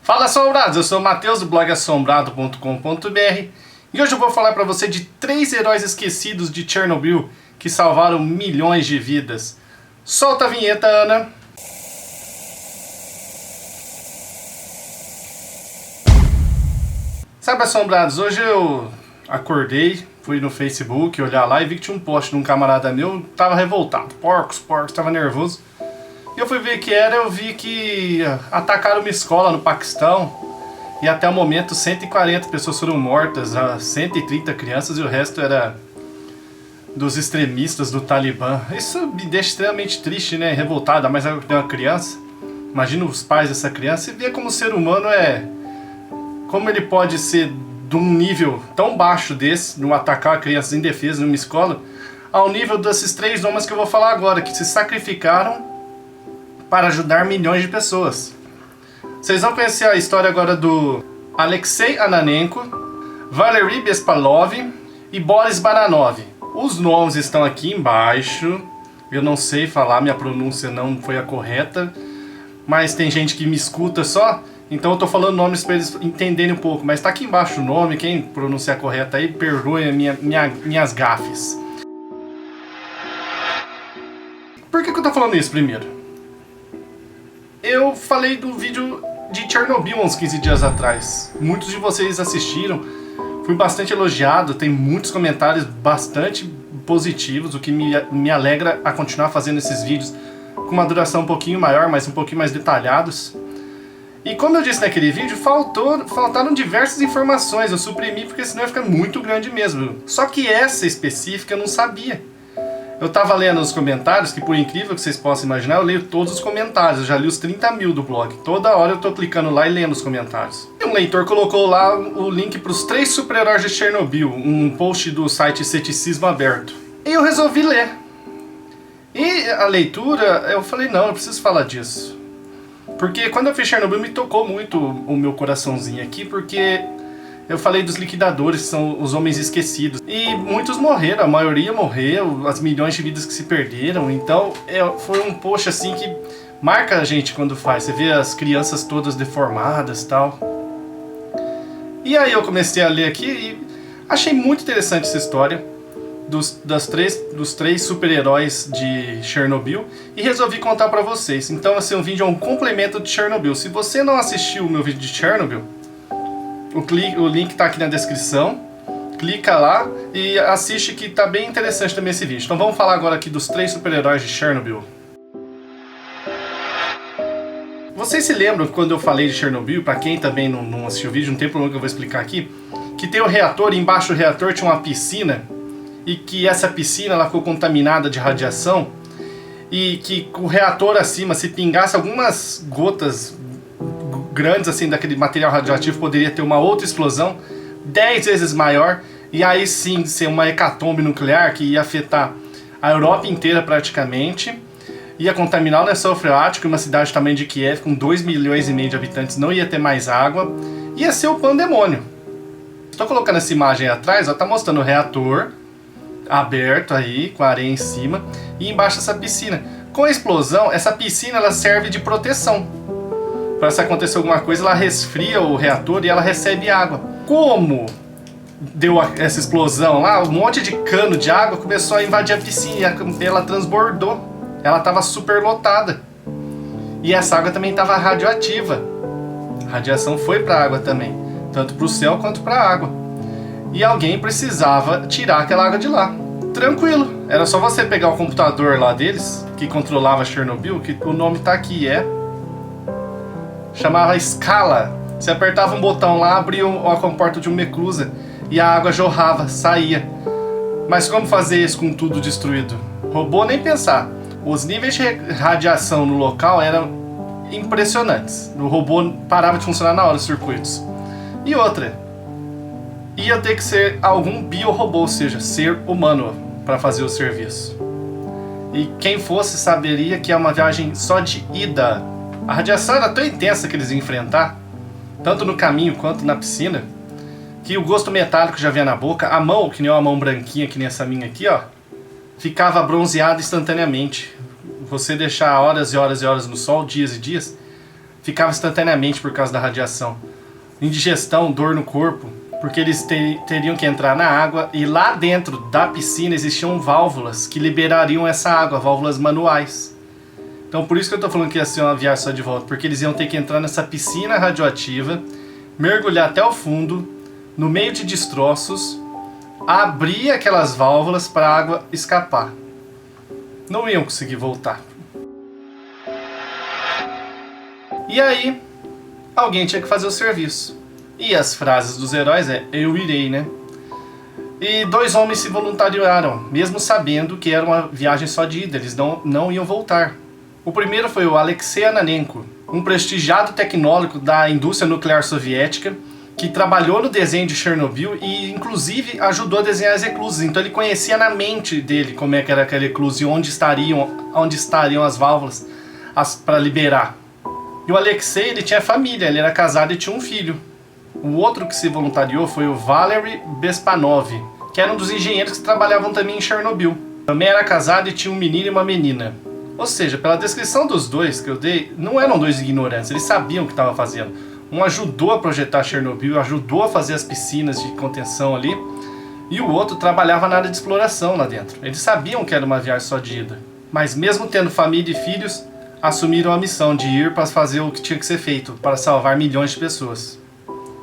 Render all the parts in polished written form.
Fala, assombrados! Eu sou o Matheus do blog assombrado.com.br e hoje eu vou falar para você de 3 heróis esquecidos de Chernobyl que salvaram milhões de vidas. Solta a vinheta, Ana! Sabe, assombrados, hoje eu acordei, fui no Facebook olhar lá e vi que tinha um post de um camarada meu, tava revoltado, porcos, tava nervoso. E eu fui ver que era, eu vi que atacaram uma escola no Paquistão e até o momento 140 pessoas foram mortas, 130 crianças e o resto era dos extremistas do Talibã. Isso me deixa extremamente triste, né? Revoltado, mas é uma criança. Imagina os pais dessa criança e ver como o ser humano como ele pode ser de um nível tão baixo desse, de atacar crianças indefesas numa escola, ao nível desses 3 homens que eu vou falar agora, que se sacrificaram para ajudar milhões de pessoas. Vocês vão conhecer a história agora do Alexei Ananenko, Valery Bespalov e Boris Baranov. Os nomes estão aqui embaixo. Eu não sei falar, minha pronúncia não foi a correta, mas tem gente que me escuta só, então eu tô falando nomes para eles entenderem um pouco. Mas tá aqui embaixo o nome, quem pronunciar correto aí, perdoe minhas gafes. Por que eu tô falando isso primeiro? Eu falei do vídeo de Chernobyl uns 15 dias atrás. Muitos de vocês assistiram. Fui bastante elogiado, tem muitos comentários bastante positivos, o que me alegra a continuar fazendo esses vídeos com uma duração um pouquinho maior, mas um pouquinho mais detalhados. E como eu disse naquele vídeo, faltaram diversas informações. Eu suprimi porque senão ia ficar muito grande mesmo. Só que essa específica eu não sabia. Eu tava lendo os comentários, que por incrível que vocês possam imaginar, eu leio todos os comentários, eu já li os 30 mil do blog. Toda hora eu tô clicando lá e lendo os comentários. E um leitor colocou lá o link para os 3 super-heróis de Chernobyl, um post do site Ceticismo Aberto. E eu resolvi ler. E a leitura, eu falei, não, eu preciso falar disso. Porque quando eu fiz Chernobyl me tocou muito o meu coraçãozinho aqui, porque eu falei dos liquidadores, que são os homens esquecidos. E muitos morreram, a maioria morreu, as milhões de vidas que se perderam. Então foi um post assim que marca a gente quando faz. Você vê as crianças todas deformadas e tal. E aí eu comecei a ler aqui e achei muito interessante essa história dos 3 super-heróis de Chernobyl. E resolvi contar pra vocês. Então esse vídeo é um complemento de Chernobyl. Se você não assistiu o meu vídeo de Chernobyl, o link está aqui na descrição, clica lá e assiste que tá bem interessante também esse vídeo. Então vamos falar agora aqui dos 3 super-heróis de Chernobyl. Vocês se lembram quando eu falei de Chernobyl, para quem também não assistiu o vídeo, não tem problema que eu vou explicar aqui, que tem o reator e embaixo do reator tinha uma piscina e que essa piscina ela ficou contaminada de radiação e que o reator acima, se pingasse algumas gotas grandes assim daquele material radioativo, poderia ter uma outra explosão 10 vezes maior e aí sim ser uma hecatombe nuclear que ia afetar a Europa inteira praticamente, ia contaminar o lençol freático, uma cidade do tamanho de Kiev com 2,5 milhões de habitantes, não ia ter mais água, ia ser o pandemônio. Estou colocando essa imagem aí atrás, ó, tá mostrando o reator aberto aí, com a areia em cima, e embaixo essa piscina. Com a explosão, essa piscina ela serve de proteção. Para se acontecer alguma coisa, ela resfria o reator e ela recebe água. Como deu essa explosão lá, um monte de cano de água começou a invadir a piscina e ela transbordou. Ela estava super lotada. E essa água também estava radioativa. A radiação foi para a água também, tanto para o céu quanto para a água. E alguém precisava tirar aquela água de lá. Tranquilo, era só você pegar o computador lá deles, que controlava Chernobyl, que o nome tá aqui, chamava Scala. Você apertava um botão lá, abria a comporta de uma eclusa e a água jorrava, saía. Mas como fazer isso com tudo destruído? Robô nem pensar. Os níveis de radiação no local eram impressionantes. O robô parava de funcionar na hora, os circuitos. E outra, ia ter que ser algum biorobô, ou seja, ser humano, para fazer o serviço. E quem fosse saberia que é uma viagem só de ida. A radiação era tão intensa que eles iam enfrentar, tanto no caminho quanto na piscina, que o gosto metálico já vinha na boca, a mão, que nem uma mão branquinha, que nem essa minha aqui, ó, ficava bronzeada instantaneamente. Você deixar horas e horas e horas no sol, dias e dias, ficava instantaneamente por causa da radiação. Indigestão, dor no corpo, porque eles teriam que entrar na água e lá dentro da piscina existiam válvulas que liberariam essa água, válvulas manuais. Então por isso que eu tô falando que ia ser uma viagem só de volta, porque eles iam ter que entrar nessa piscina radioativa, mergulhar até o fundo, no meio de destroços, abrir aquelas válvulas para a água escapar. Não iam conseguir voltar. E aí, alguém tinha que fazer o serviço. E as frases dos heróis é, eu irei, né? E 2 homens se voluntariaram, mesmo sabendo que era uma viagem só de ida, eles não iam voltar. O primeiro foi o Alexei Ananenko, um prestigiado tecnólogo da indústria nuclear soviética, que trabalhou no desenho de Chernobyl e inclusive ajudou a desenhar as eclusas. Então ele conhecia na mente dele como é que era aquela eclusa e onde estariam as válvulas para liberar. E o Alexei, ele tinha família, ele era casado e tinha um filho. O outro que se voluntariou foi o Valery Bespanov, que era um dos engenheiros que trabalhavam também em Chernobyl. Também era casado e tinha um menino e uma menina. Ou seja, pela descrição dos dois que eu dei, não eram 2 ignorantes, eles sabiam o que estavam fazendo. Um ajudou a projetar Chernobyl, ajudou a fazer as piscinas de contenção ali, e o outro trabalhava na área de exploração lá dentro. Eles sabiam que era uma viagem só de ida, mas mesmo tendo família e filhos, assumiram a missão de ir para fazer o que tinha que ser feito, para salvar milhões de pessoas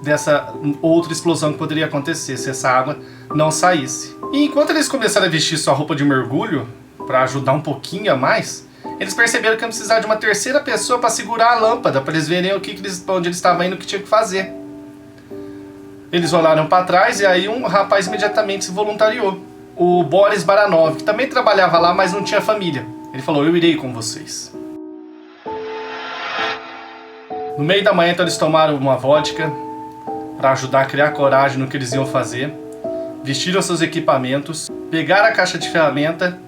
dessa outra explosão que poderia acontecer se essa água não saísse. E enquanto eles começaram a vestir sua roupa de mergulho, para ajudar um pouquinho a mais, eles perceberam que iam precisar de uma terceira pessoa para segurar a lâmpada, para eles verem onde eles estavam indo, o que tinha que fazer. Eles olharam para trás e aí um rapaz imediatamente se voluntariou. O Boris Baranov, que também trabalhava lá, mas não tinha família. Ele falou, eu irei com vocês. No meio da manhã, então, eles tomaram uma vodka para ajudar a criar coragem no que eles iam fazer. Vestiram seus equipamentos, pegaram a caixa de ferramenta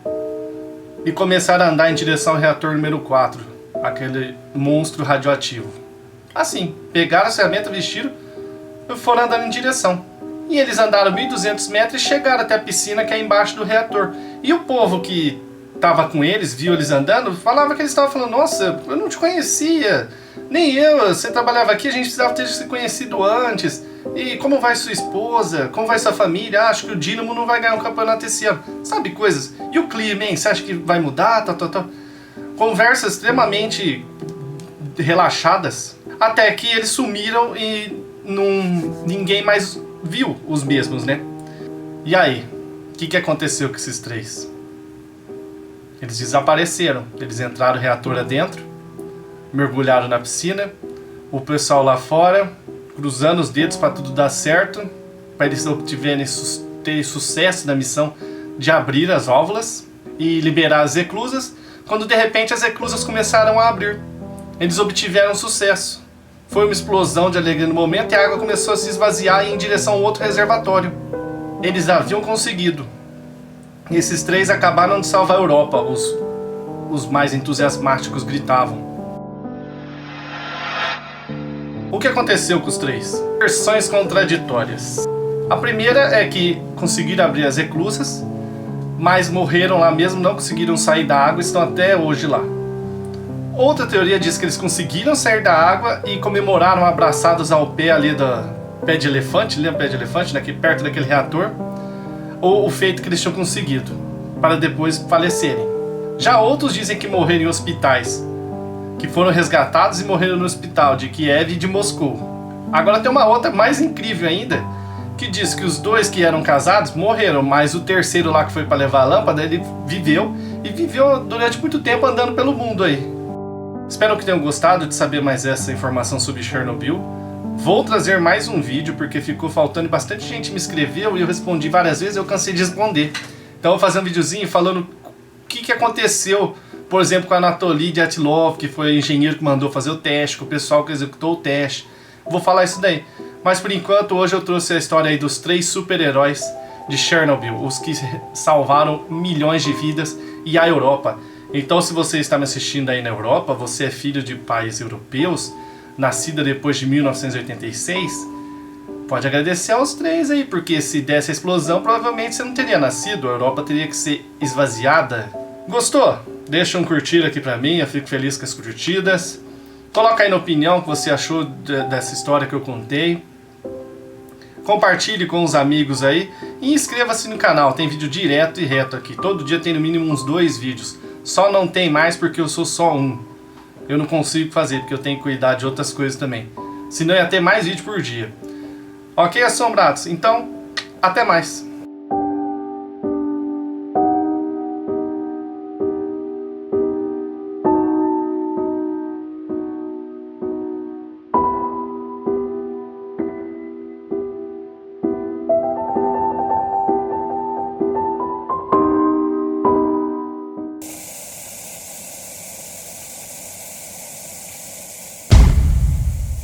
e começaram a andar em direção ao reator número 4, aquele monstro radioativo. Assim, pegaram a ferramenta, vestiram e foram andando em direção. E eles andaram 1.200 metros e chegaram até a piscina que é embaixo do reator. E o povo que estava com eles, viu eles andando, falava que eles estavam falando, nossa, eu não te conhecia, nem eu, você trabalhava aqui, a gente precisava ter se conhecido antes. E como vai sua esposa? Como vai sua família? Acho que o Dínamo não vai ganhar um campeonato esse ano. Sabe, coisas. E o clima, hein? Você acha que vai mudar? Conversas extremamente relaxadas. Até que eles sumiram e ninguém mais viu os mesmos, né? E aí? O que aconteceu com esses 3? Eles desapareceram. Eles entraram o reator adentro, mergulharam na piscina, o pessoal lá fora cruzando os dedos para tudo dar certo, para eles terem sucesso na missão de abrir as válvulas e liberar as eclusas, quando de repente as eclusas começaram a abrir. Eles obtiveram sucesso. Foi uma explosão de alegria no momento e a água começou a se esvaziar e ir em direção ao outro reservatório. Eles haviam conseguido. E esses 3 acabaram de salvar a Europa, os mais entusiasmáticos gritavam. O que aconteceu com os 3? Versões contraditórias. A primeira é que conseguiram abrir as eclusas, mas morreram lá mesmo, não conseguiram sair da água e estão até hoje lá. Outra teoria diz que eles conseguiram sair da água e comemoraram abraçados ao pé ali do pé de elefante, lembra o pé de elefante, aqui perto daquele reator, ou o feito que eles tinham conseguido, para depois falecerem. Já outros dizem que morreram em hospitais, que foram resgatados e morreram no hospital de Kiev e de Moscou. Agora tem uma outra mais incrível ainda, que diz que os 2 que eram casados morreram, mas o terceiro lá que foi para levar a lâmpada, ele viveu durante muito tempo andando pelo mundo aí. Espero que tenham gostado de saber mais essa informação sobre Chernobyl. Vou trazer mais um vídeo porque ficou faltando e bastante gente me escreveu e eu respondi várias vezes e eu cansei de responder. Então eu vou fazer um videozinho falando o que aconteceu, por exemplo, com a Anatoly Dyatlov, que foi o engenheiro que mandou fazer o teste, com o pessoal que executou o teste. Vou falar isso daí. Mas por enquanto, hoje eu trouxe a história aí dos 3 super-heróis de Chernobyl, os que salvaram milhões de vidas e a Europa. Então, se você está me assistindo aí na Europa, você é filho de pais europeus, nascida depois de 1986, pode agradecer aos 3 aí, porque se desse a explosão, provavelmente você não teria nascido, a Europa teria que ser esvaziada. Gostou? Deixa um curtir aqui pra mim, eu fico feliz com as curtidas. Coloca aí na opinião o que você achou dessa história que eu contei. Compartilhe com os amigos aí e inscreva-se no canal, tem vídeo direto e reto aqui. Todo dia tem no mínimo uns 2 vídeos. Só não tem mais porque eu sou só um. Eu não consigo fazer porque eu tenho que cuidar de outras coisas também. Senão ia ter mais vídeo por dia. Ok, assombrados? Então, até mais.